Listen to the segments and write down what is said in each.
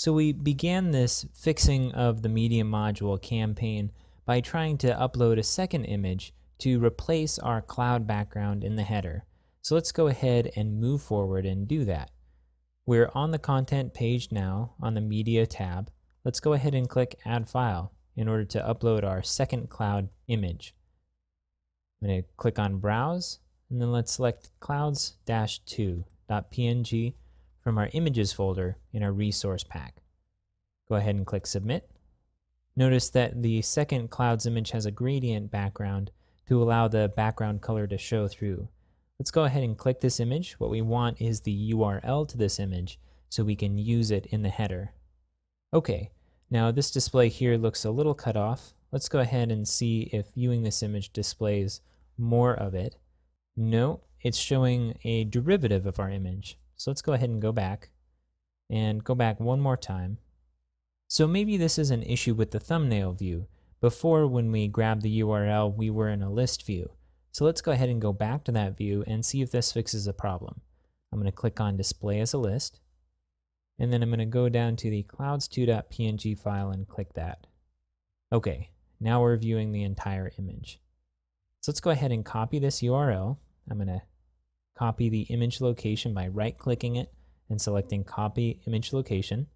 So we began this fixing of the media module campaign by trying to upload a second image to replace our cloud background in the header. So let's go ahead and move forward and do that. We're on the content page now on the media tab. Let's go ahead and click add file in order to upload our second cloud image. I'm going to click on browse and then let's select clouds-2.png from our images folder in our resource pack. Go ahead and click submit. Notice that the second clouds image has a gradient background to allow the background color to show through. Let's go ahead and click this image. What we want is the URL to this image so we can use it in the header. Okay, now this display here looks a little cut off. Let's go ahead and see if viewing this image displays more of it. No, it's showing a derivative of our image. So let's go ahead and go back one more time. So maybe this is an issue with the thumbnail view. Before, when we grabbed the URL, we were in a list view. So let's go ahead and go back to that view and see if this fixes the problem. I'm going to click on display as a list, and then I'm going to go down to the clouds2.png file and click that. Okay, now we're viewing the entire image. So let's go ahead and copy this URL. I'm going to copy the image location by right-clicking it and selecting Copy Image Location.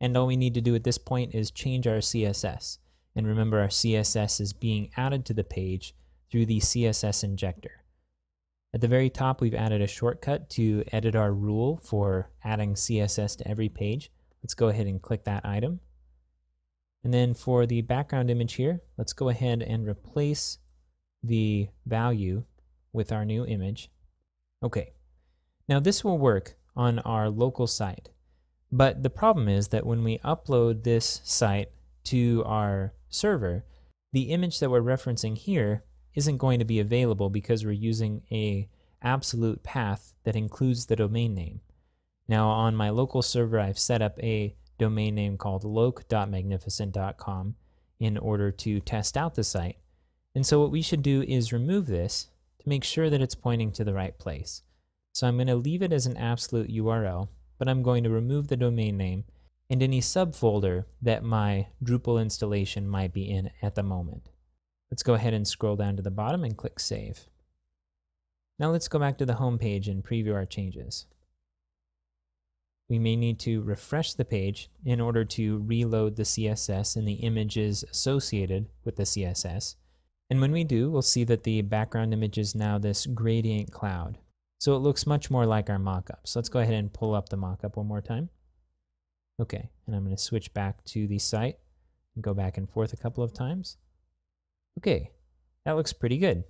And all we need to do at this point is change our CSS. And remember, our CSS is being added to the page through the CSS injector. At the very top, we've added a shortcut to edit our rule for adding CSS to every page. Let's go ahead and click that item. And then for the background image here, let's go ahead and replace the value with our new image. Okay, now this will work on our local site, but the problem is that when we upload this site to our server, the image that we're referencing here isn't going to be available because we're using an absolute path that includes the domain name. Now on my local server, I've set up a domain name called loc.magnificent.com in order to test out the site. And so what we should do is remove this to make sure that it's pointing to the right place. So I'm going to leave it as an absolute URL, but I'm going to remove the domain name and any subfolder that my Drupal installation might be in at the moment. Let's go ahead and scroll down to the bottom and click Save. Now let's go back to the home page and preview our changes. We may need to refresh the page in order to reload the CSS and the images associated with the CSS. And when we do, we'll see that the background image is now this gradient cloud. So it looks much more like our mockup. So let's go ahead and pull up the mockup one more time. Okay, and I'm going to switch back to the site and go back and forth a couple of times. Okay, that looks pretty good.